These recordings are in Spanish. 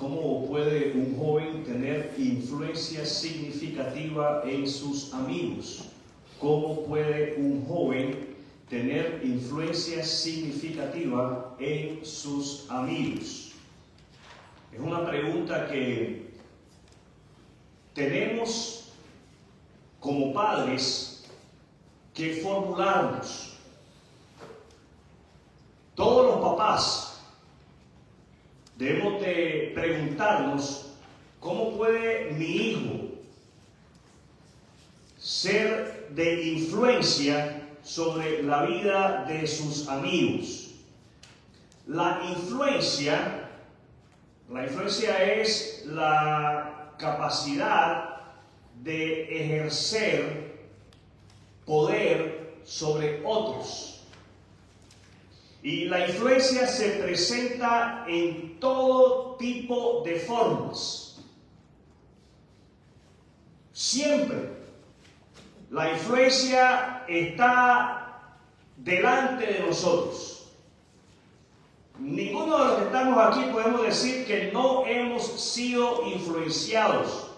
¿Cómo puede un joven tener influencia significativa en sus amigos? ¿Cómo puede un joven tener influencia significativa en sus amigos? Es una pregunta que tenemos como padres que formularnos. Todos los papás debemos de preguntarnos cómo puede mi hijo ser de influencia sobre la vida de sus amigos. La influencia es la capacidad de ejercer poder sobre otros. Y la influencia se presenta en todo tipo de formas. Siempre la influencia está delante de nosotros. Ninguno de los que estamos aquí podemos decir que no hemos sido influenciados.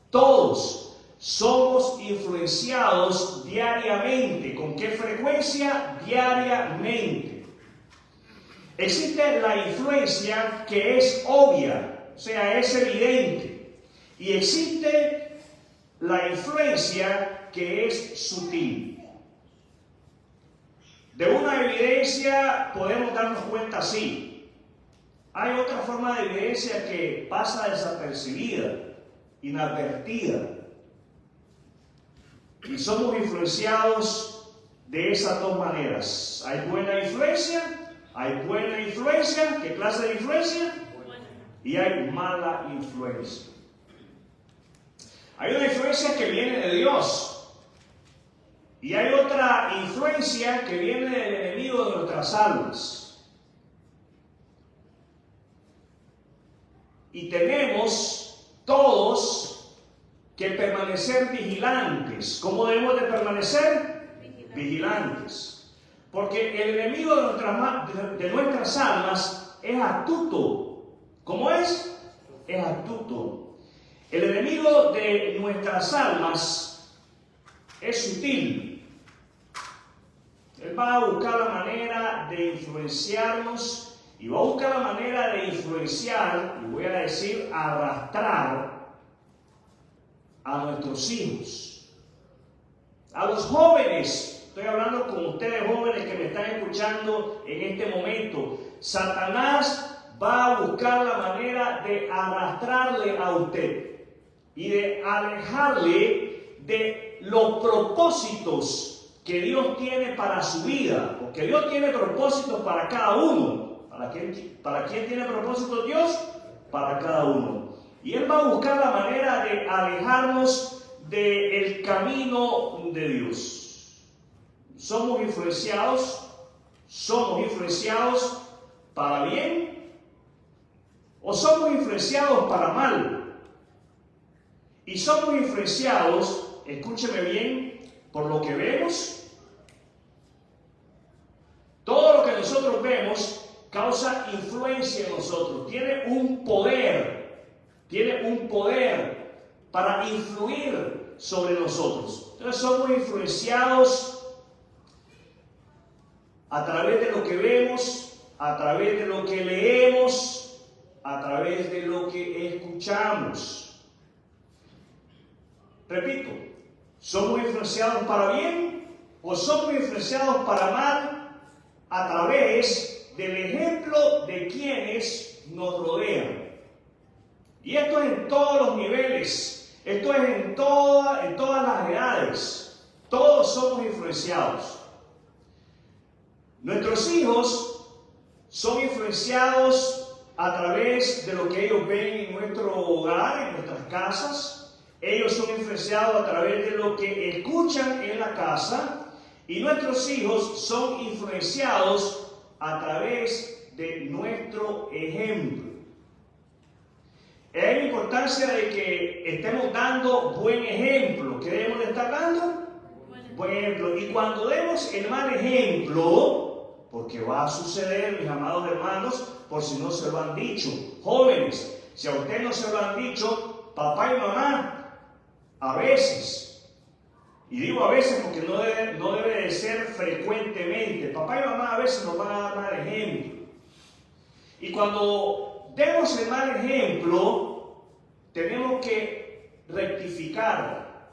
Todos somos influenciados diariamente. ¿Con qué frecuencia? Diariamente. Existe la influencia que es obvia, o sea, es evidente. Y existe la influencia que es sutil. De una evidencia podemos darnos cuenta así. Hay otra forma de evidencia que pasa desapercibida, inadvertida. Y somos influenciados de esas dos maneras. Hay buena influencia. ¿Qué clase de influencia? Y hay mala influencia. Hay una influencia que viene de Dios. Y hay otra influencia que viene del enemigo de nuestras almas. Y tenemos todos que permanecer vigilantes. ¿Cómo debemos de permanecer? Vigilantes. Porque el enemigo de nuestras almas es astuto. ¿Cómo es? Es astuto. El enemigo de nuestras almas es sutil. Él va a buscar la manera de influenciarnos y va a buscar la manera de influenciar, y voy a decir, arrastrar a nuestros hijos, a los jóvenes. Estoy hablando con ustedes jóvenes que me están escuchando en este momento. Satanás va a buscar la manera de arrastrarle a usted y de alejarle de los propósitos que Dios tiene para su vida. Porque Dios tiene propósitos para cada uno. ¿Para quién tiene propósitos Dios? Para cada uno. Y Él va a buscar la manera de alejarnos del camino de Dios. Somos influenciados para bien o somos influenciados para mal. Y somos influenciados, escúcheme bien, por lo que vemos. Todo lo que nosotros vemos causa influencia en nosotros. Tiene un poder para influir sobre nosotros. Entonces somos influenciados a través de lo que vemos, a través de lo que leemos, a través de lo que escuchamos. Repito, ¿somos influenciados para bien o somos influenciados para mal a través del ejemplo de quienes nos rodean? Y esto es en todos los niveles, esto es en todas las edades. Todos somos influenciados. Nuestros hijos son influenciados a través de lo que ellos ven en nuestro hogar, en nuestras casas. Ellos son influenciados a través de lo que escuchan en la casa. Y nuestros hijos son influenciados a través de nuestro ejemplo. Es la importancia de que estemos dando buen ejemplo. ¿Qué debemos de estar dando? Buen ejemplo. Y cuando demos el mal ejemplo, porque va a suceder, mis amados hermanos, por si no se lo han dicho. Jóvenes, si a usted no se lo han dicho, papá y mamá, a veces, y digo a veces porque no debe de ser frecuentemente, papá y mamá a veces nos van a dar mal ejemplo. Y cuando demos el mal ejemplo, tenemos que rectificar,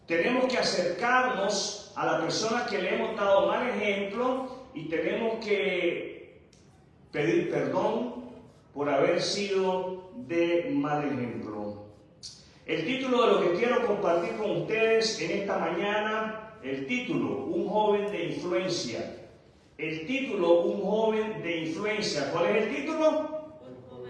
tenemos que acercarnos a la persona que le hemos dado mal ejemplo y tenemos que pedir perdón por haber sido de mal ejemplo. El título de lo que quiero compartir con ustedes en esta mañana, el título, un joven de influencia. El título, un joven de influencia. ¿Cuál es el título?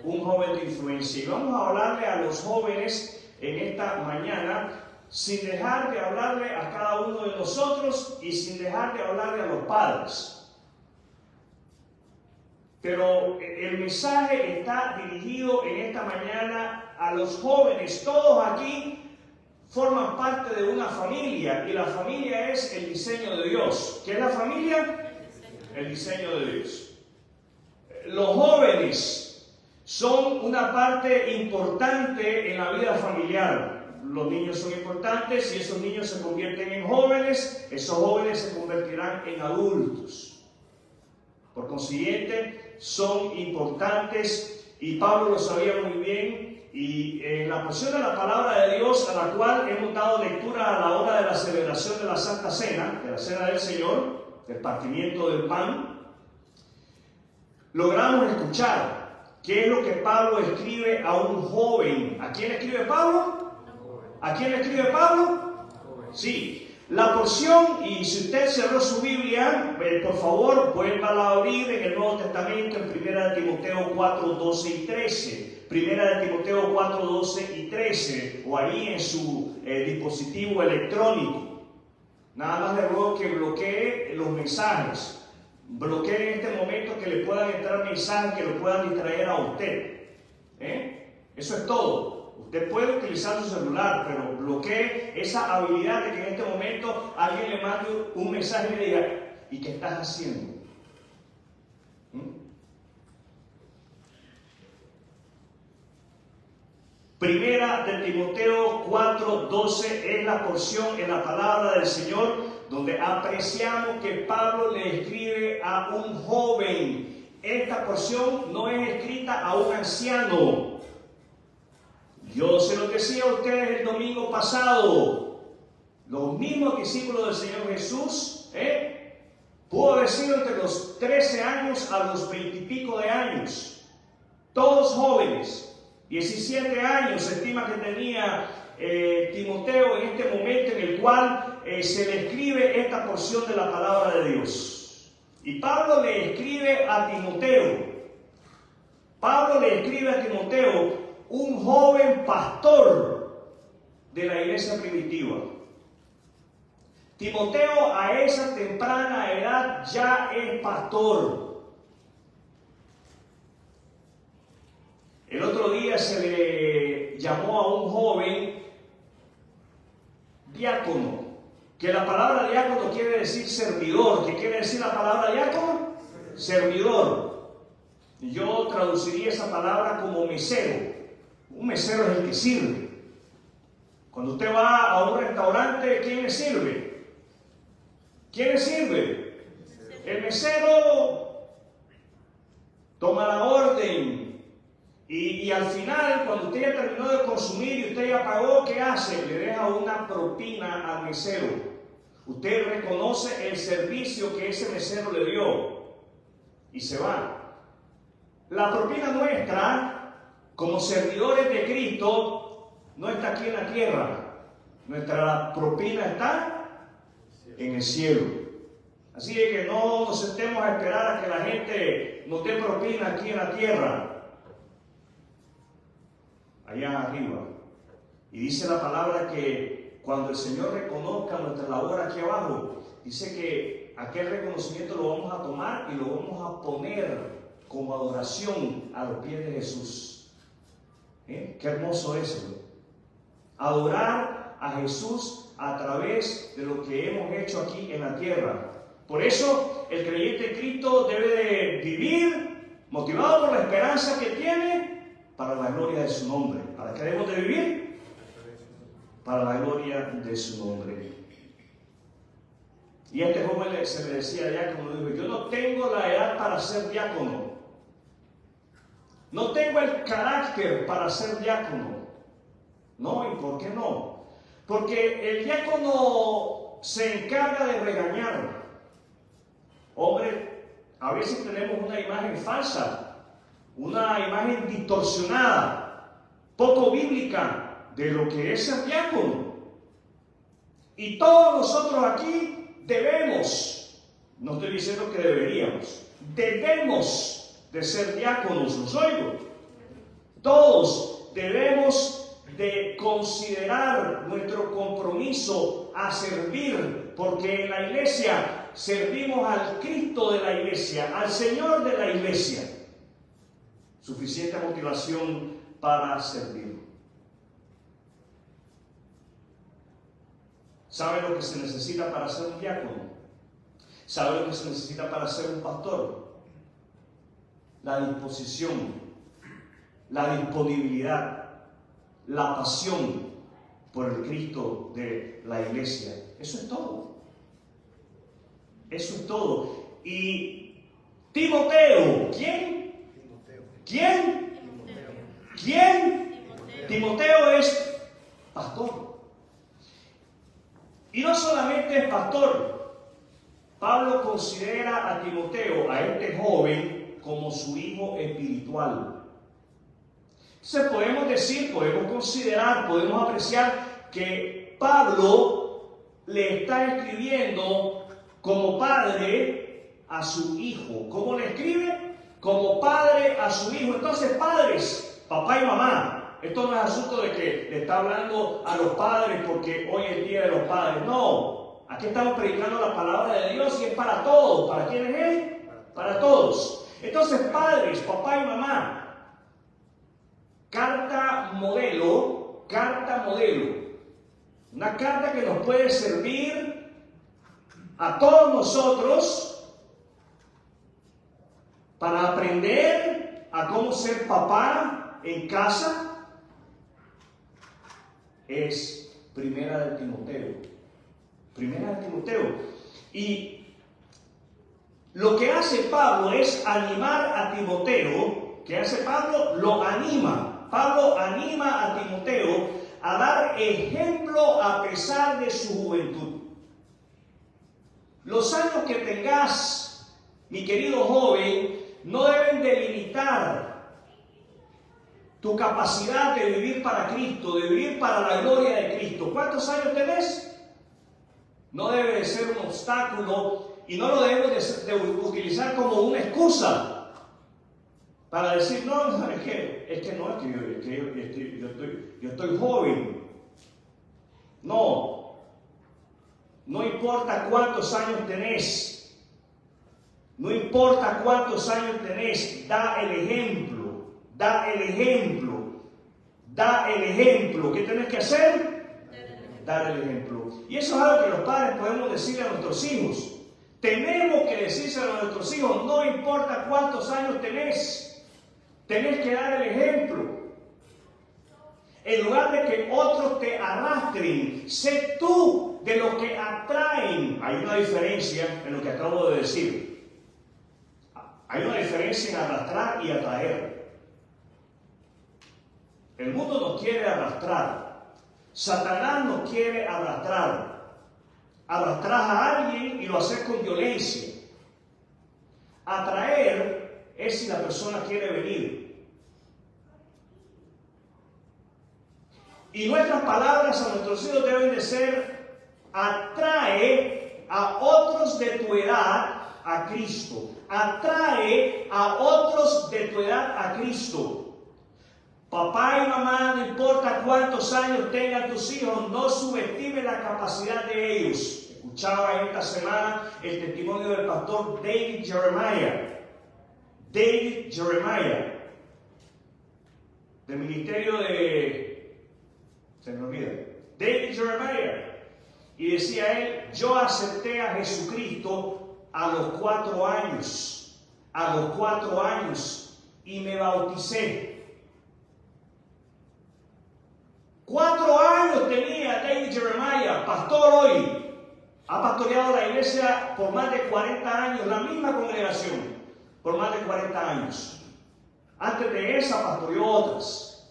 Un joven de influencia. Y vamos a hablarle a los jóvenes en esta mañana, sin dejar de hablarle a cada uno de nosotros y sin dejar de hablarle a los padres. Pero el mensaje está dirigido en esta mañana a los jóvenes. Todos aquí forman parte de una familia y la familia es el diseño de Dios. ¿Qué es la familia? El diseño de Dios. Los jóvenes son una parte importante en la vida familiar. Los niños son importantes y esos niños se convierten en jóvenes, esos jóvenes se convertirán en adultos. Por consiguiente, son importantes y Pablo lo sabía muy bien. Y en la porción de la palabra de Dios a la cual hemos dado lectura a la hora de la celebración de la Santa Cena, de la Cena del Señor, del partimiento del pan, logramos escuchar qué es lo que Pablo escribe a un joven. ¿A quién escribe Pablo? ¿A quién escribe Pablo? Sí. La porción, y si usted cerró su Biblia, por favor, vuélvala a abrir en el Nuevo Testamento, en 1 Timoteo 4, 12 y 13. 1 Timoteo 4, 12 y 13, o ahí en su dispositivo electrónico. Nada más le ruego que bloquee los mensajes. Bloquee en este momento que le puedan entrar mensajes que lo puedan distraer a usted. Eso es todo. Usted puede utilizar su celular, pero bloquee esa habilidad de que en este momento alguien le mande un mensaje y le diga, ¿y qué estás haciendo? Primera de Timoteo 4, 12 es la porción en la palabra del Señor donde apreciamos que Pablo le escribe a un joven. Esta porción no es escrita a un anciano. Yo se lo decía a ustedes el domingo pasado. Los mismos discípulos del Señor Jesús, pudo haber sido entre los 13 años a los 20 y pico de años. Todos jóvenes. 17 años se estima que tenía Timoteo en este momento en el cual se le escribe esta porción de la palabra de Dios. Y Pablo le escribe a Timoteo. Pablo le escribe a Timoteo, un joven pastor de la iglesia primitiva. Timoteo a esa temprana edad ya es pastor. El otro día se le llamó a un joven diácono, que la palabra diácono quiere decir servidor. ¿Qué quiere decir la palabra diácono? Servidor. Yo traduciría esa palabra como mesero. Un mesero es el que sirve. Cuando usted va a un restaurante, ¿quién le sirve? ¿Quién le sirve? El mesero toma la orden. Y al final, cuando usted ya terminó de consumir y usted ya pagó, ¿qué hace? Le deja una propina al mesero. Usted reconoce el servicio que ese mesero le dio y se va. La propina nuestra, como servidores de Cristo, no está aquí en la tierra. Nuestra propina está en el cielo. Así es que no nos sentemos a esperar a que la gente nos dé propina aquí en la tierra. Allá arriba. Y dice la palabra que cuando el Señor reconozca nuestra labor aquí abajo, dice que aquel reconocimiento lo vamos a tomar y lo vamos a poner como adoración a los pies de Jesús. Qué hermoso eso. Adorar a Jesús a través de lo que hemos hecho aquí en la tierra. Por eso el creyente en Cristo debe de vivir motivado por la esperanza que tiene para la gloria de su nombre. ¿Para qué debemos de vivir? Para la gloria de su nombre. Y a este joven se le decía diácono, dijo, yo no tengo la edad para ser diácono. No tengo el carácter para ser diácono. No, ¿y por qué no? Porque el diácono se encarga de regañar. Hombre, a veces tenemos una imagen falsa, una imagen distorsionada, poco bíblica de lo que es ser diácono. Y todos nosotros aquí debemos, no estoy diciendo que deberíamos, debemos de ser diáconos, ¿los oigo? Todos debemos de considerar nuestro compromiso a servir, porque en la iglesia servimos al Cristo de la iglesia, al Señor de la iglesia. Suficiente motivación para servir. ¿Sabe lo que se necesita para ser un diácono? ¿Sabe lo que se necesita para ser un pastor? La disposición, la disponibilidad, la pasión por el Cristo de la iglesia. Eso es todo. Eso es todo. Y Timoteo, ¿quién? ¿Quién? ¿Quién? Timoteo es pastor. Y no solamente es pastor. Pablo considera a Timoteo, a este joven, como su hijo espiritual. Entonces podemos decir, podemos considerar, podemos apreciar que Pablo le está escribiendo como padre a su hijo. ¿Cómo le escribe? Como padre a su hijo. Entonces, padres, papá y mamá, esto no es asunto de que le está hablando a los padres porque hoy es el día de los padres. No, aquí estamos predicando la palabra de Dios y es para todos. ¿Para quién es Él? Para todos. Entonces, padres, papá y mamá, carta modelo, una carta que nos puede servir a todos nosotros para aprender a cómo ser papá en casa. Es Primera de Timoteo. Y lo que hace Pablo es animar a Timoteo. ¿Qué hace Pablo? Lo anima. Pablo anima a Timoteo a dar ejemplo a pesar de su juventud. Los años que tengas, mi querido joven, no deben delimitar tu capacidad de vivir para Cristo, de vivir para la gloria de Cristo. ¿Cuántos años tenés? No debe de ser un obstáculo y no lo debemos de utilizar como una excusa para decir, no, es que yo estoy joven. No importa cuántos años tenés, no importa cuántos años tenés, da el ejemplo. ¿Qué tenés que hacer? Dar el ejemplo. Y eso es algo que los padres podemos decirle a nuestros hijos. Tenemos que decírselo a nuestros hijos, no importa cuántos años tenés. Tenés que dar el ejemplo. En lugar de que otros te arrastren, sé tú de los que atraen. Hay una diferencia en lo que acabo de decir. Hay una diferencia en arrastrar y atraer. El mundo nos quiere arrastrar. Satanás nos quiere arrastrar. Arrastrar a alguien y lo haces con violencia. Atraer es si la persona quiere venir. Y nuestras palabras a nuestros hijos deben de ser: atrae a otros de tu edad a Cristo. Atrae a otros de tu edad a Cristo. Papá y mamá, no importa cuántos años tengan tus hijos, no subestime la capacidad de ellos. Escuchaba esta semana el testimonio del pastor David Jeremiah, del ministerio de... se me olvida. David Jeremiah. Y decía él: yo acepté a Jesucristo a los 4 años. A los 4 años. Y me bauticé. 4 años tenía David Jeremiah, pastor hoy. Ha pastoreado la iglesia por más de 40 años, la misma congregación, por más de 40 años. Antes de esa pastoreó otras.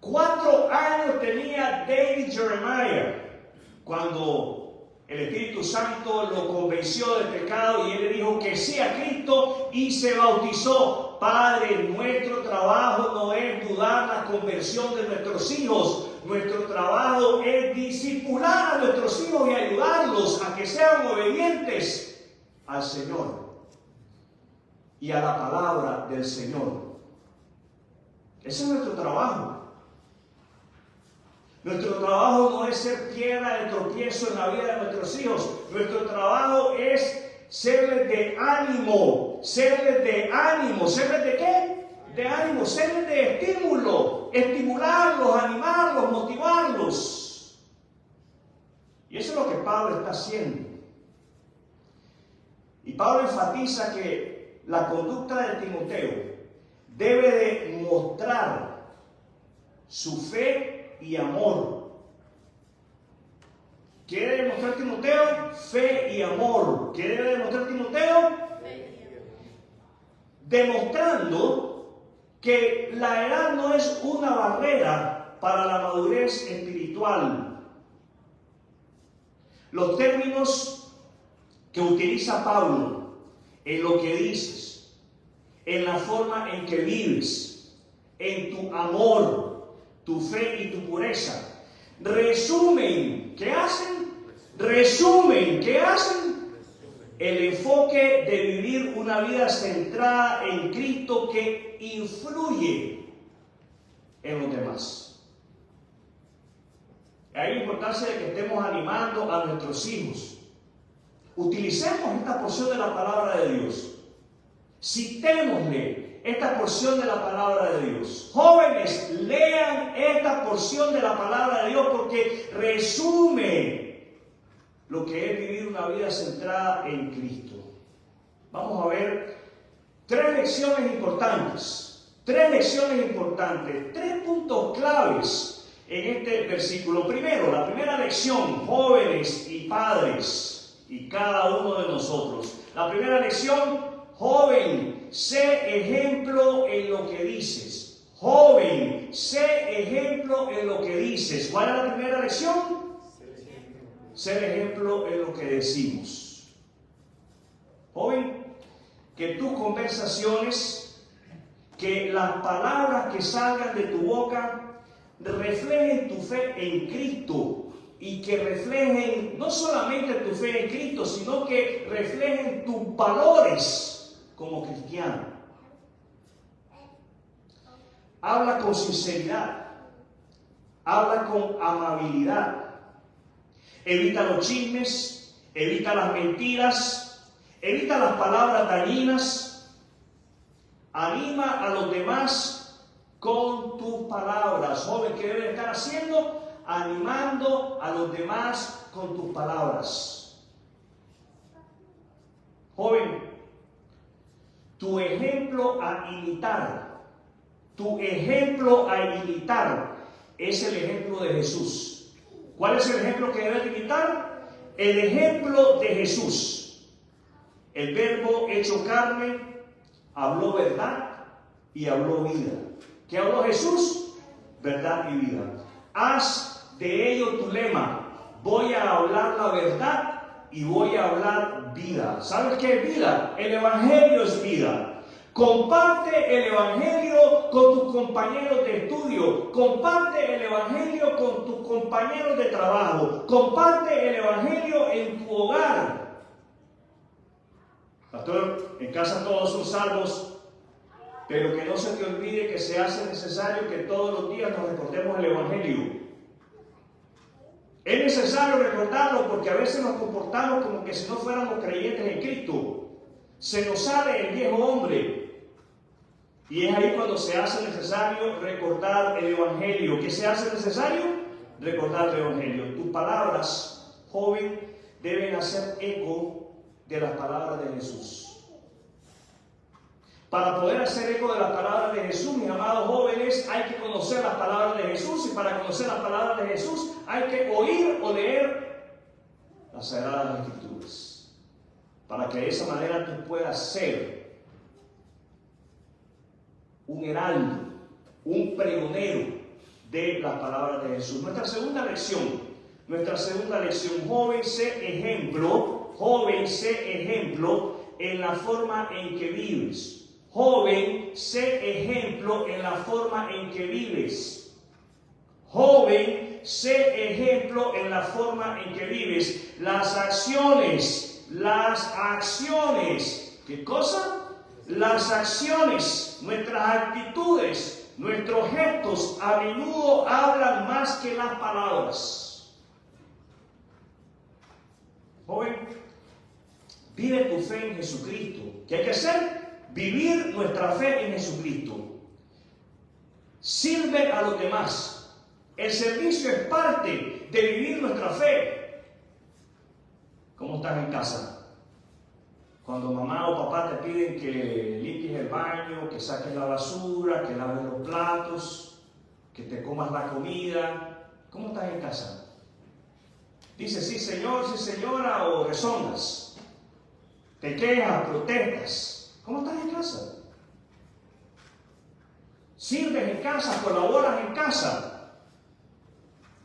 4 años tenía David Jeremiah cuando el Espíritu Santo lo convenció del pecado y él le dijo que sí a Cristo y se bautizó. Padre, nuestro trabajo no es dudar la conversión de nuestros hijos. Nuestro trabajo es discipular a nuestros hijos y ayudarlos a que sean obedientes al Señor y a la palabra del Señor. Ese es nuestro trabajo. Nuestro trabajo no es ser piedra de tropiezo en la vida de nuestros hijos. Nuestro trabajo es serles de ánimo. ¿Serles de ánimo? ¿Serles de qué? De ánimo, serles de estímulo, estimularlos, animarlos, motivarlos. Y eso es lo que Pablo está haciendo. Y Pablo enfatiza que la conducta de Timoteo debe de mostrar su fe y amor. ¿Qué debe demostrar Timoteo? Fe y amor. ¿Qué debe demostrar Timoteo? Demostrando que la edad no es una barrera para la madurez espiritual. Los términos que utiliza Pablo en lo que dices, en la forma en que vives, en tu amor, tu fe y tu pureza, resumen, ¿qué hacen? Resumen, ¿qué hacen? El enfoque de vivir una vida centrada en Cristo que influye en los demás. Hay importancia de que estemos animando a nuestros hijos. Utilicemos esta porción de la palabra de Dios. Citémosle esta porción de la palabra de Dios. Jóvenes, lean esta porción de la palabra de Dios porque resume lo que es vivir una vida centrada en Cristo. Vamos a ver 3 lecciones importantes. 3 puntos claves en este versículo. Primero, la primera lección, jóvenes y padres, y cada uno de nosotros. La primera lección, joven, sé ejemplo en lo que dices. Joven, sé ejemplo en lo que dices. ¿Cuál es la primera lección? Ser ejemplo en lo que decimos. Joven, que tus conversaciones, que las palabras que salgan de tu boca reflejen tu fe en Cristo y que reflejen no solamente tu fe en Cristo, sino que reflejen tus valores como cristiano. Habla con sinceridad, habla con amabilidad. Evita los chismes, evita las mentiras, evita las palabras dañinas. Anima a los demás con tus palabras. Joven, ¿qué debes estar haciendo? Animando a los demás con tus palabras. Joven, tu ejemplo a imitar, es el ejemplo de Jesús. ¿Cuál es el ejemplo que debes imitar? El ejemplo de Jesús. El Verbo hecho carne habló verdad y habló vida. ¿Qué habló Jesús? Verdad y vida. Haz de ello tu lema. Voy a hablar la verdad y voy a hablar vida. ¿Sabes qué es vida? El Evangelio es vida. Comparte el Evangelio con tus compañeros de estudio. Comparte el Evangelio con tus compañeros de trabajo. Comparte el Evangelio en tu hogar. Pastor, en casa todos son salvos, pero que no se te olvide que se hace necesario que todos los días nos recordemos el Evangelio. Es necesario recordarlo porque a veces nos comportamos como que si no fuéramos creyentes en Cristo. Se nos sale el viejo hombre. Y es ahí cuando se hace necesario recordar el Evangelio. ¿Qué se hace necesario? Recordar el Evangelio. Tus palabras, joven, deben hacer eco de las palabras de Jesús. Para poder hacer eco de las palabras de Jesús, mis amados jóvenes, hay que conocer las palabras de Jesús, y para conocer las palabras de Jesús hay que oír o leer las Sagradas Escrituras, para que de esa manera tú puedas ser un heraldo, un pregonero de las palabras de Jesús. Nuestra segunda lección, joven, sé ejemplo en la forma en que vives. Joven, sé ejemplo en la forma en que vives. Joven, sé ejemplo en la forma en que vives. Las acciones, ¿qué cosa? Las acciones, nuestras actitudes, nuestros gestos a menudo hablan más que las palabras. Joven, vive tu fe en Jesucristo. ¿Qué hay que hacer? Vivir nuestra fe en Jesucristo. Sirve a los demás. El servicio es parte de vivir nuestra fe. ¿Cómo estás en casa? Cuando mamá o papá te piden que limpies el baño, que saques la basura, que laves los platos, que te comas la comida, ¿cómo estás en casa? Dices sí señor, sí señora, o rezongas. Te quejas, protestas. ¿Cómo estás en casa? ¿Sirves en casa? ¿Colaboras en casa?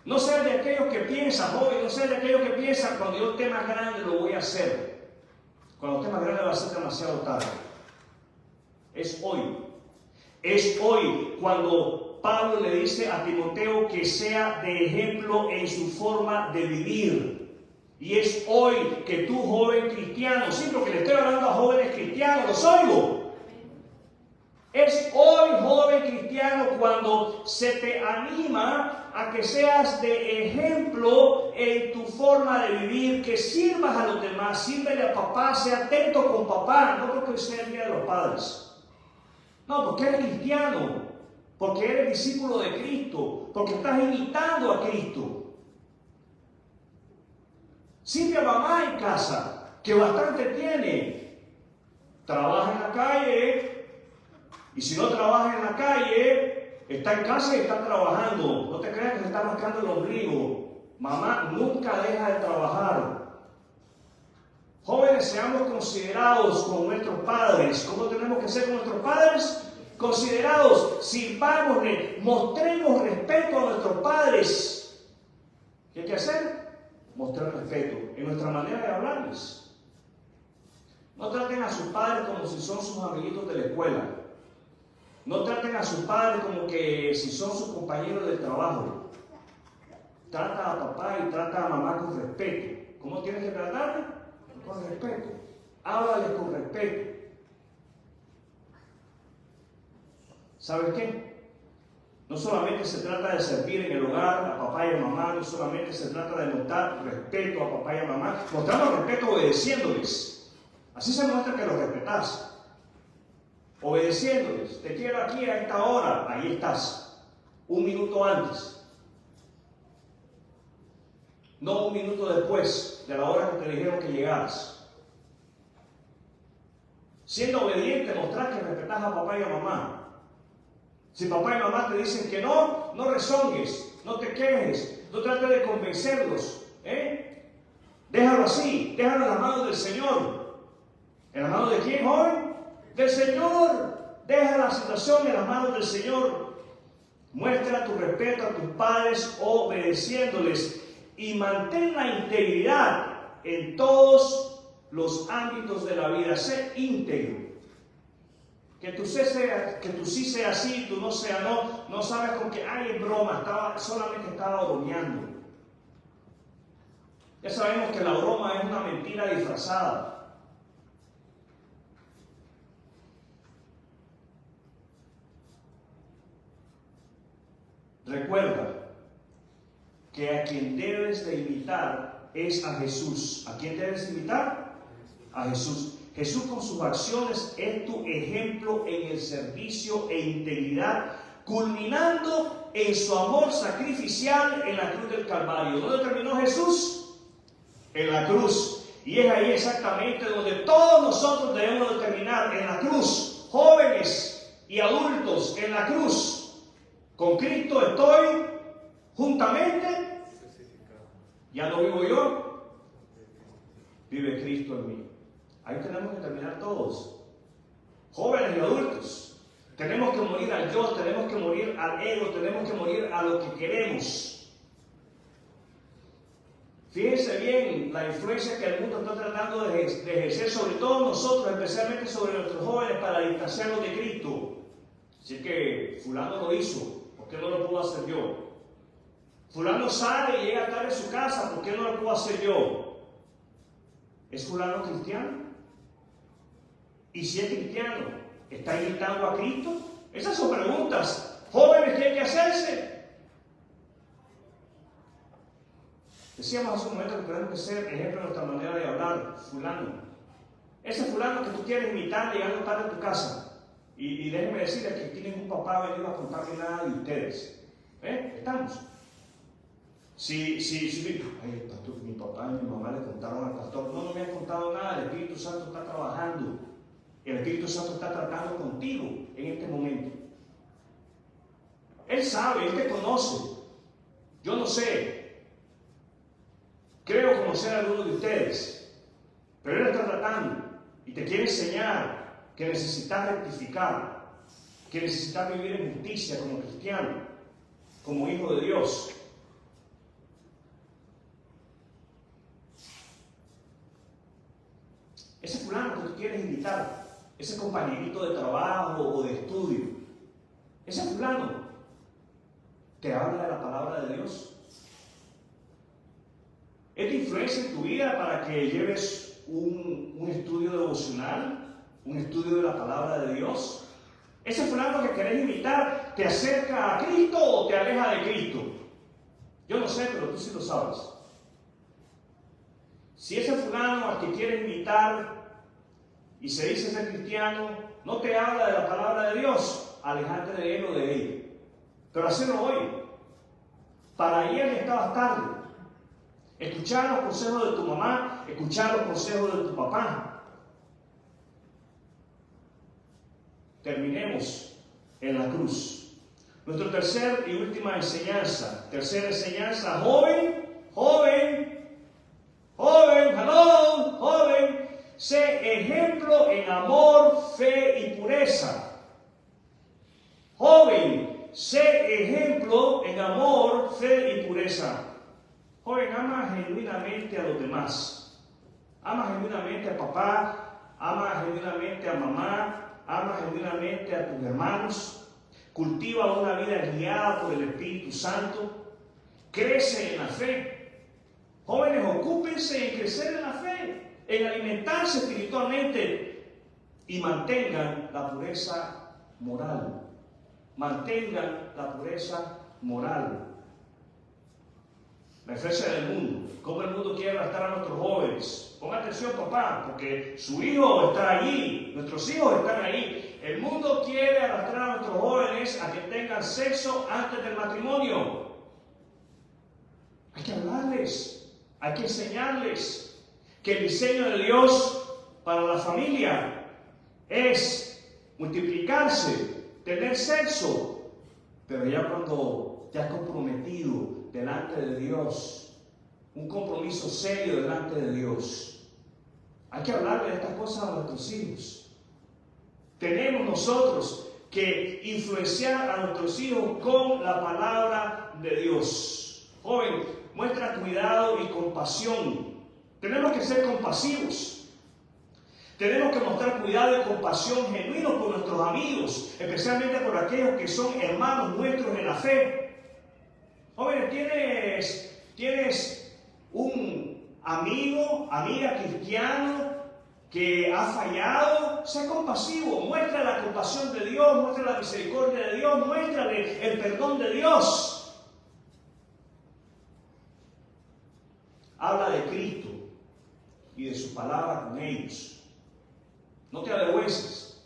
No seas de aquellos que piensan, joven, no seas de aquellos que piensan, cuando yo esté más grande lo voy a hacer. Cuando esté más grande va a ser demasiado tarde. Es hoy. Es hoy cuando Pablo le dice a Timoteo que sea de ejemplo en su forma de vivir. Y es hoy que tú, joven cristiano, sí, porque le estoy hablando a jóvenes cristianos, los oigo. Es hoy, joven cristiano, cuando se te anima a que seas de ejemplo en tu forma de vivir, que sirvas a los demás, sírvele a papá, sea atento con papá. No creo que sea el día de los padres. No, porque eres cristiano, porque eres discípulo de Cristo, porque estás imitando a Cristo. Sirve a mamá en casa, que bastante tiene. Trabaja en la calle, y si no trabaja en la calle, está en casa y está trabajando. No te creas que se está rascando el ombligo. Mamá nunca deja de trabajar. Jóvenes, seamos considerados con nuestros padres. ¿Cómo tenemos que ser con nuestros padres? Considerados, sirvámosle, mostremos respeto a nuestros padres. ¿Qué hay que hacer? Mostrar respeto en nuestra manera de hablarles. No traten a sus padres como si son sus amiguitos de la escuela. No traten a sus padres como que si son sus compañeros del trabajo. Trata a papá y trata a mamá con respeto. ¿Cómo tienes que tratarle? Con respeto. Háblales con respeto. ¿Sabes qué? No solamente se trata de servir en el hogar a papá y a mamá, no solamente se trata de mostrar respeto a papá y a mamá, mostramos respeto obedeciéndoles. Así se muestra que los respetas. Obedeciéndoles. Te quiero aquí a esta hora, ahí estás. Un minuto antes. No un minuto después de la hora que te dijeron que llegaras. Siendo obediente, mostrar que respetas a papá y a mamá. Si papá y mamá te dicen que no, no rezongues, no te quejes, no trates de convencerlos. Déjalo así, déjalo en las manos del Señor. ¿En las manos de quién, joven? Del Señor. Deja la situación en las manos del Señor. Muestra tu respeto a tus padres obedeciéndoles y mantén la integridad en todos los ámbitos de la vida. Sé íntegro. Que tú sí seas así, tú no seas no. No sabes con que hay broma, solamente estaba bromeando. Ya sabemos que la broma es una mentira disfrazada. Recuerda que a quien debes de imitar es a Jesús. ¿A quién debes imitar? A Jesús. Jesús con sus acciones es tu ejemplo en el servicio e integridad, culminando en su amor sacrificial en la cruz del Calvario. ¿Dónde terminó Jesús? En la cruz. Y es ahí exactamente donde todos nosotros debemos de terminar, en la cruz, jóvenes y adultos, en la cruz. Con Cristo estoy juntamente, ya no vivo yo, vive Cristo en mí. Ahí tenemos que terminar todos, jóvenes y adultos. Tenemos que morir al yo, tenemos que morir al ego, tenemos que morir a lo que queremos. Fíjense bien la influencia que el mundo está tratando de ejercer sobre todos nosotros, especialmente sobre nuestros jóvenes, para distanciarlos de Cristo. Así que fulano lo hizo, ¿por qué no lo puedo hacer yo? Fulano sale y llega tarde a su casa, ¿por qué no lo puedo hacer yo? ¿Es fulano cristiano? Y si es cristiano, ¿está imitando a Cristo? Esas son preguntas jóvenes que hay que hacerse. Decíamos hace un momento que tenemos que ser ejemplo de nuestra manera de hablar. Fulano, ese fulano que tú quieres imitar llegando tarde a tu casa, y déjenme decirles que tienen un papá venido a contarle nada de ustedes. Estamos. Si ay, pastor, mi papá y mi mamá le contaron al pastor, no me han contado nada, el Espíritu Santo está trabajando. El Espíritu Santo está tratando contigo en este momento. Él sabe, Él te conoce. Yo no sé. Creo conocer a algunos de ustedes. Pero Él está tratando y te quiere enseñar que necesitas rectificar, que necesitas vivir en justicia como cristiano, como hijo de Dios. Ese fulano que tú quieres invitar, ese compañerito de trabajo o de estudio, ese fulano te habla de la palabra de Dios. ¿Es de influencia en tu vida para que lleves un estudio devocional, un estudio de la palabra de Dios? ¿Ese fulano que querés imitar te acerca a Cristo o te aleja de Cristo? Yo no sé, pero tú sí lo sabes. Si ese fulano al que quieres imitar y se dice ser cristiano, no te habla de la palabra de Dios, alejate de él o de ella. Pero hacerlo hoy. Para ayer ya estabas tarde. Escuchar los consejos de tu mamá, escuchar los consejos de tu papá. Terminemos en la cruz. Nuestra tercera y última enseñanza. Tercera enseñanza, joven, sé ejemplo en amor, fe y pureza. Joven, sé ejemplo en amor, fe y pureza. Joven, ama genuinamente a los demás. Ama genuinamente a papá, ama genuinamente a mamá, ama genuinamente a tus hermanos. Cultiva una vida guiada por el Espíritu Santo. Crece en la fe. Jóvenes, ocúpense en crecer en la fe, en alimentarse espiritualmente y mantengan la pureza moral. Mantengan la pureza moral. La influencia del mundo. Cómo el mundo quiere arrastrar a nuestros jóvenes. Ponga atención, papá, porque su hijo está allí. Nuestros hijos están ahí. El mundo quiere arrastrar a nuestros jóvenes a que tengan sexo antes del matrimonio. Hay que hablarles. Hay que enseñarles que el diseño de Dios para la familia es multiplicarse, tener sexo, pero ya cuando ya has comprometido delante de Dios, un compromiso serio delante de Dios, hay que hablarle de estas cosas a nuestros hijos. Tenemos nosotros que influenciar a nuestros hijos con la palabra de Dios. Joven, muestra cuidado y compasión. Tenemos que ser compasivos. Tenemos que mostrar cuidado y compasión genuinos por nuestros amigos, especialmente por aquellos que son hermanos nuestros en la fe. Jóvenes, ¿tienes un amigo, amiga cristiano que ha fallado? Sé compasivo, muestra la compasión de Dios, muestra la misericordia de Dios, muéstrale el perdón de Dios. Habla de Cristo y de su palabra con ellos. No te avergüences.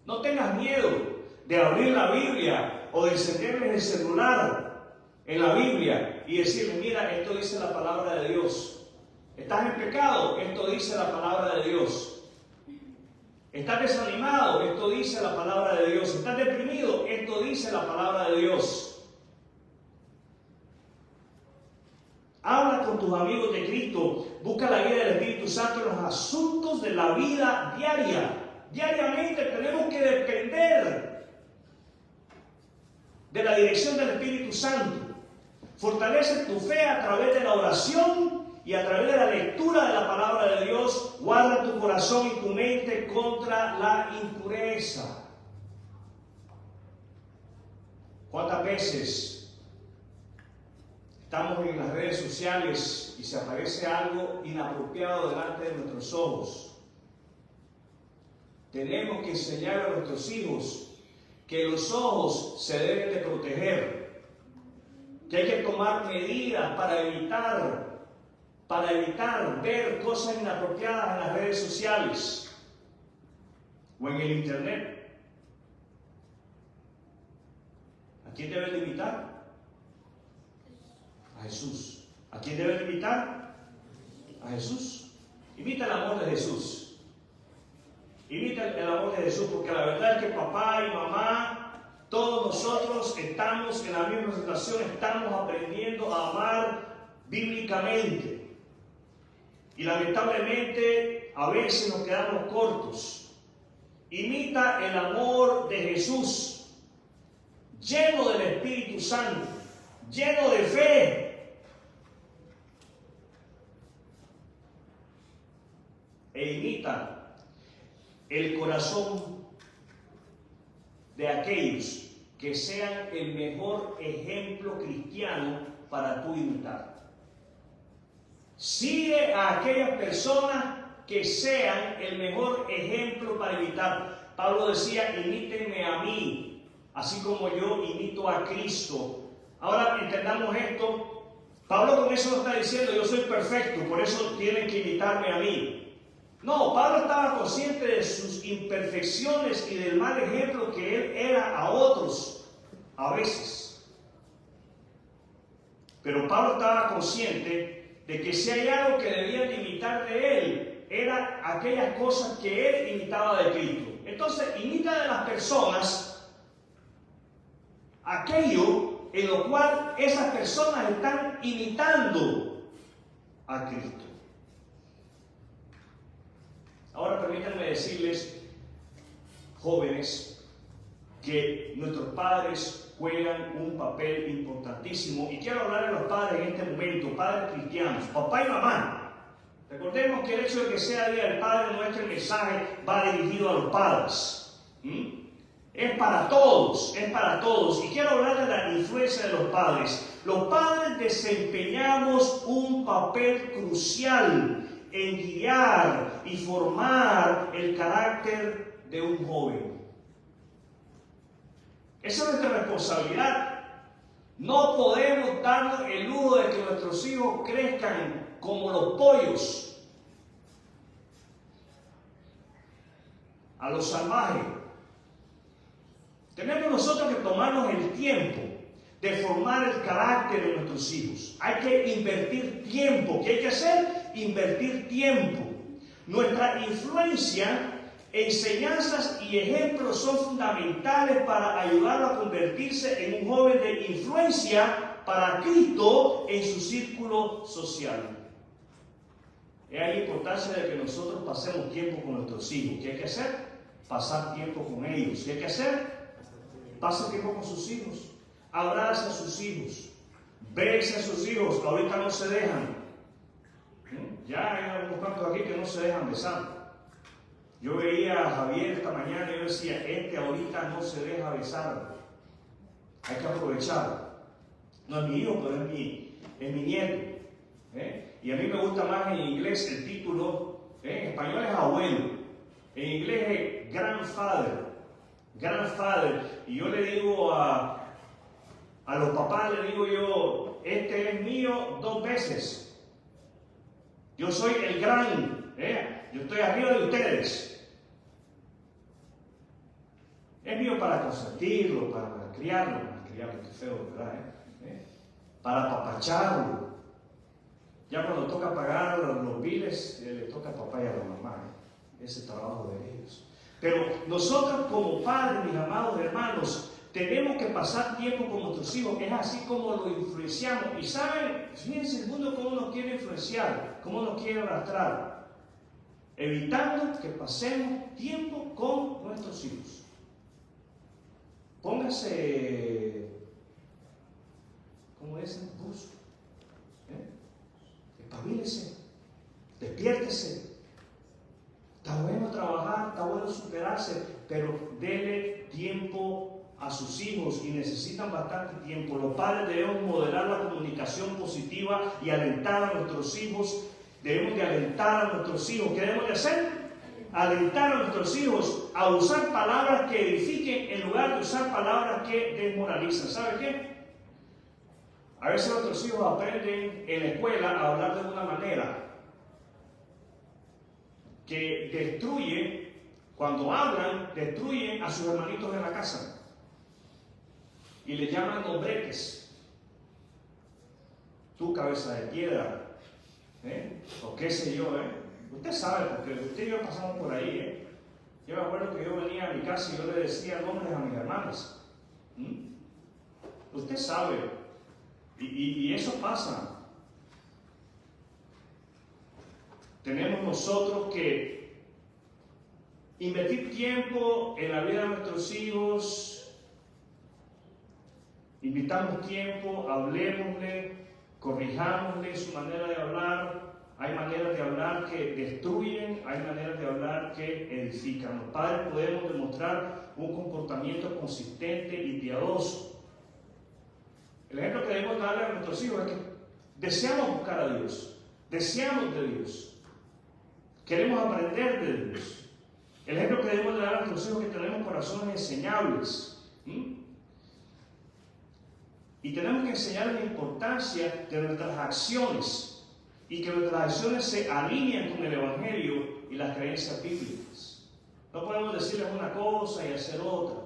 No tengas miedo de abrir la Biblia o de encenderles el celular en la Biblia y decirles, mira, esto dice la palabra de Dios. ¿Estás en pecado? Esto dice la palabra de Dios. ¿Estás desanimado? Esto dice la palabra de Dios. ¿Estás deprimido? Esto dice la palabra de Dios. Habla con tus amigos de Cristo. Busca la guía del Espíritu Santo en los asuntos de la vida diaria. Diariamente tenemos que depender de la dirección del Espíritu Santo. Fortalece tu fe a través de la oración y a través de la lectura de la palabra de Dios. Guarda tu corazón y tu mente contra la impureza. ¿Cuántas veces estamos en las redes sociales y se aparece algo inapropiado delante de nuestros ojos? Tenemos que enseñar a nuestros hijos que los ojos se deben de proteger, que hay que tomar medidas para evitar ver cosas inapropiadas en las redes sociales o en el internet. ¿A quién debe limitar? A Jesús. ¿A quién debe imitar? A Jesús. Imita el amor de Jesús. Imita el amor de Jesús, porque la verdad es que papá y mamá, todos nosotros estamos en la misma situación, estamos aprendiendo a amar bíblicamente. Y lamentablemente a veces nos quedamos cortos. Imita el amor de Jesús, lleno del Espíritu Santo, lleno de fe. E imita el corazón de aquellos que sean el mejor ejemplo cristiano para tú imitar. Sigue a aquellas personas que sean el mejor ejemplo para imitar. Pablo decía, imítenme a mí, así como yo imito a Cristo. Ahora entendamos esto. Pablo con eso no está diciendo, yo soy perfecto, por eso tienen que imitarme a mí. No, Pablo estaba consciente de sus imperfecciones y del mal ejemplo que él era a otros, a veces. Pero Pablo estaba consciente de que si hay algo que debían de imitar de él, era aquellas cosas que él imitaba de Cristo. Entonces, imita de las personas aquello en lo cual esas personas están imitando a Cristo. Ahora permítanme decirles, jóvenes, que nuestros padres juegan un papel importantísimo. Y quiero hablar de los padres en este momento, padres cristianos, papá y mamá. Recordemos que el hecho de que sea Día del Padre, nuestro mensaje va dirigido a los padres. Es para todos, es para todos. Y quiero hablar de la influencia de los padres. Los padres desempeñamos un papel crucial en guiar y formar el carácter de un joven. Esa es nuestra responsabilidad. No podemos darnos el lujo de que nuestros hijos crezcan como los pollos, a los salvajes. Tenemos nosotros que tomarnos el tiempo de formar el carácter de nuestros hijos. Hay que invertir tiempo. ¿Qué hay que hacer? Invertir tiempo. Nuestra influencia, enseñanzas y ejemplos son fundamentales para ayudarlo a convertirse en un joven de influencia para Cristo en su círculo social. Es ahí la importancia de que nosotros pasemos tiempo con nuestros hijos. ¿Qué hay que hacer? Pasar tiempo con ellos. ¿Qué hay que hacer? Pase tiempo con sus hijos. Abraza a sus hijos. Besa a sus hijos. Ahorita no se dejan. Ya hay algunos cuantos aquí que no se dejan besar. Yo veía a Javier esta mañana y yo decía, ahorita no se deja besar. Hay que aprovechar. No es mi hijo, pero es mi nieto. Y a mí me gusta más en inglés el título, en español es abuelo, en inglés es grandfather. Y yo le digo a los papás, le digo yo, este es mío 2 veces. Yo soy el gran, yo estoy arriba de ustedes. Es mío para consentirlo, para criarlo, que feo, ¿verdad? Para apapacharlo. Ya cuando toca pagar los biles, le toca a papá y a la mamá, ese trabajo de ellos. Pero nosotros como padres, mis amados hermanos, tenemos que pasar tiempo con nuestros hijos. Es así como lo influenciamos. Y saben, fíjense el mundo cómo nos quiere influenciar, cómo nos quiere arrastrar, evitando que pasemos tiempo con nuestros hijos. Póngase, ¿cómo dicen? Busco. Espabilese, despiértese. Está bueno trabajar, está bueno superarse, pero dele tiempo a sus hijos y necesitan bastante tiempo. Los padres debemos modelar la comunicación positiva y alentar a nuestros hijos. Debemos de alentar a nuestros hijos. ¿Qué debemos de hacer? Alentar a nuestros hijos a usar palabras que edifiquen en lugar de usar palabras que desmoralizan. ¿Sabe qué? A veces nuestros hijos aprenden en la escuela a hablar de una manera que destruye, cuando hablan, destruyen a sus hermanitos en la casa. Y le llaman nombretes. Tu cabeza de piedra, o qué sé yo, Usted sabe, porque usted y yo pasamos por ahí, Yo me acuerdo que yo venía a mi casa y yo le decía nombres a mis hermanas. Usted sabe, y eso pasa. Tenemos nosotros que invertir tiempo en la vida de nuestros hijos, invitamos tiempo, hablemosle, corrijámosle su manera de hablar. Hay maneras de hablar que destruyen, hay maneras de hablar que edifican. Los padres podemos demostrar un comportamiento consistente y piadoso. El ejemplo que debemos darle a nuestros hijos es que deseamos buscar a Dios, deseamos de Dios. Queremos aprender de Dios. El ejemplo que debemos dar a nuestros hijos es que tenemos corazones enseñables. Y tenemos que enseñarles la importancia de nuestras acciones y que nuestras acciones se alineen con el Evangelio y las creencias bíblicas. No podemos decirles una cosa y hacer otra.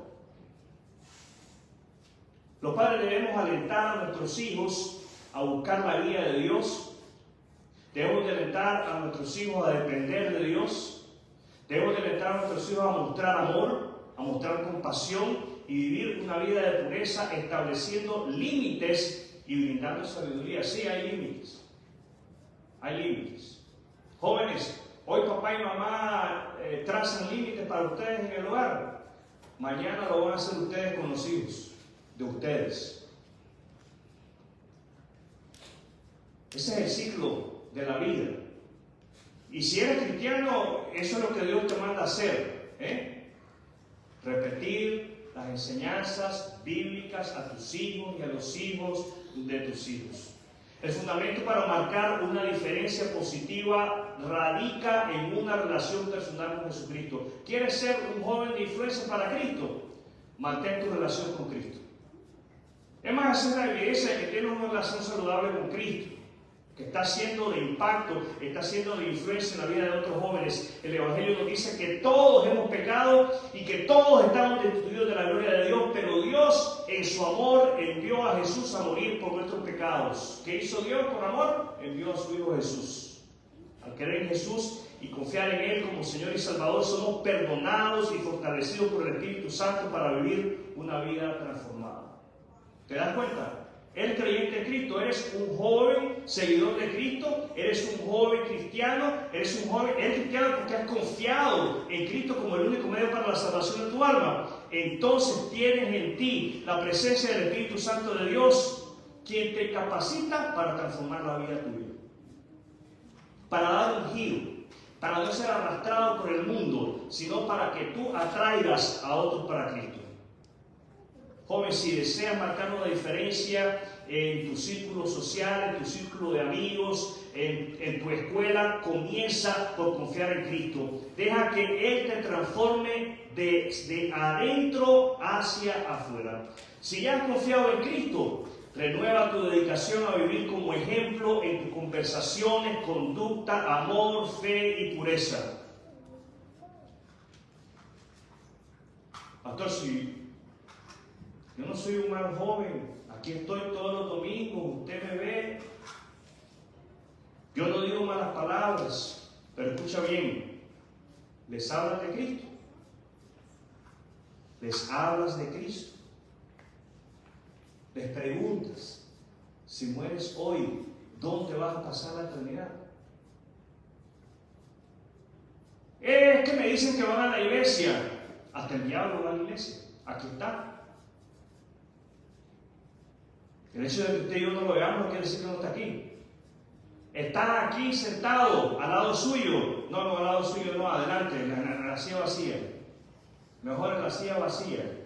Los padres debemos alentar a nuestros hijos a buscar la guía de Dios. Debemos de alentar a nuestros hijos a depender de Dios. Debemos de alentar a nuestros hijos a mostrar amor, a mostrar compasión y vivir una vida de pureza, estableciendo límites y brindando sabiduría. Sí, hay límites. Hay límites. Jóvenes, hoy papá y mamá trazan límites para ustedes en el hogar. Mañana lo van a hacer ustedes con los hijos de ustedes. Ese es el ciclo de la vida. Y si eres cristiano, eso es lo que Dios te manda a hacer, repetir las enseñanzas bíblicas a tus hijos y a los hijos de tus hijos. El fundamento para marcar una diferencia positiva radica en una relación personal con Jesucristo. ¿Quieres ser un joven de influencia para Cristo? Mantén tu relación con Cristo. Es más, esa es la evidencia de que tienes una relación saludable con Cristo, que está siendo de impacto, está siendo de influencia en la vida de otros jóvenes. El Evangelio nos dice que todos hemos pecado y que todos estamos destituidos de la gloria de Dios, pero Dios en su amor envió a Jesús a morir por nuestros pecados. ¿Qué hizo Dios por amor? Envió a su Hijo Jesús. Al creer en Jesús y confiar en Él como Señor y Salvador, somos perdonados y fortalecidos por el Espíritu Santo para vivir una vida transformada. ¿Te das cuenta? El creyente en Cristo, eres un joven seguidor de Cristo, eres un joven cristiano, eres cristiano porque has confiado en Cristo como el único medio para la salvación de tu alma. Entonces tienes en ti la presencia del Espíritu Santo de Dios, quien te capacita para transformar la vida tuya, para dar un giro, para no ser arrastrado por el mundo, sino para que tú atraigas a otros para Cristo. Joven, si deseas marcar una diferencia en tu círculo social, en tu círculo de amigos, en tu escuela, comienza por confiar en Cristo. Deja que Él te transforme desde adentro hacia afuera. Si ya has confiado en Cristo, renueva tu dedicación a vivir como ejemplo en tus conversaciones, conducta, amor, fe y pureza. Pastor, si yo no soy un mal joven, aquí estoy todos los domingos, usted me ve. Yo no digo malas palabras, pero escucha bien, les hablas de Cristo. Les hablas de Cristo. Les preguntas, si mueres hoy, ¿dónde vas a pasar la eternidad? Es que me dicen que van a la iglesia. Hasta el diablo va a la iglesia. Aquí está. El hecho de que usted y yo no lo veamos no quiere decir que no está aquí. Está aquí sentado al lado suyo. No, al lado suyo no, adelante, en la silla vacía. Mejor en la silla vacía.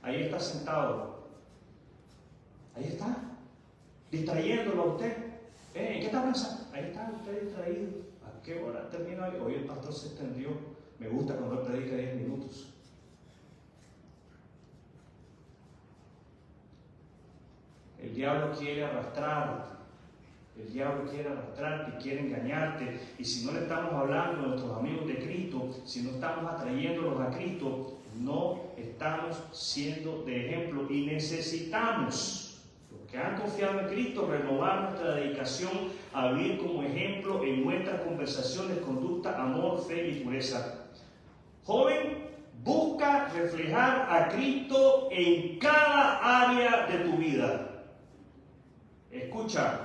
Ahí está sentado. Ahí está. Distrayéndolo a usted. ¿En qué está pensando? Ahí está usted distraído. ¿A qué hora termina hoy? Hoy el pastor se extendió. Me gusta cuando él predica 10 minutos. El diablo quiere arrastrarte. El diablo quiere arrastrarte y quiere engañarte. Y si no le estamos hablando a nuestros amigos de Cristo, si no estamos atrayéndolos a Cristo, no estamos siendo de ejemplo. Y necesitamos, los que han confiado en Cristo, renovar nuestra dedicación a vivir como ejemplo en nuestras conversaciones, conducta, amor, fe y pureza. Joven, busca reflejar a Cristo en cada área de tu vida. Escucha.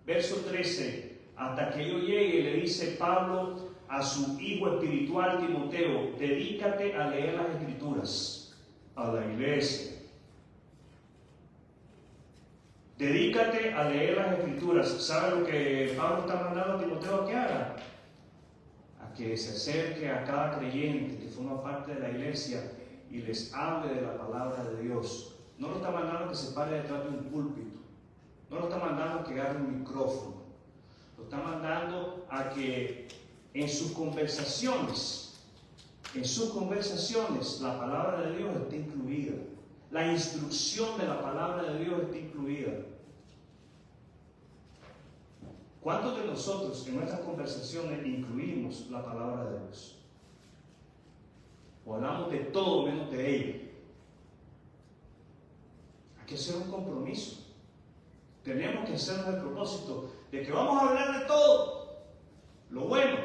Verso 13, hasta que yo llegue, le dice Pablo a su hijo espiritual Timoteo, dedícate a leer las Escrituras, a la iglesia. Dedícate a leer las Escrituras. ¿Sabe lo que Pablo está mandando a Timoteo a que haga? A que se acerque a cada creyente que forma parte de la iglesia y les hable de la palabra de Dios. No lo está mandando a que se pare detrás de un púlpito. No lo está mandando a que agarre un micrófono. Lo está mandando a que en sus conversaciones, la palabra de Dios esté incluida. La instrucción de la palabra de Dios esté incluida. ¿Cuántos de nosotros en nuestras conversaciones incluimos la palabra de Dios? O hablamos de todo menos de ella. Hay que hacer un compromiso. Tenemos que hacernos el propósito de que vamos a hablar de todo, lo bueno,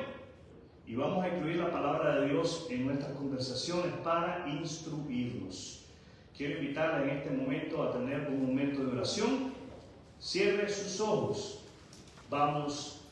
y vamos a incluir la palabra de Dios en nuestras conversaciones para instruirnos. Quiero invitarla en este momento a tener un momento de oración. Cierre sus ojos. Vamos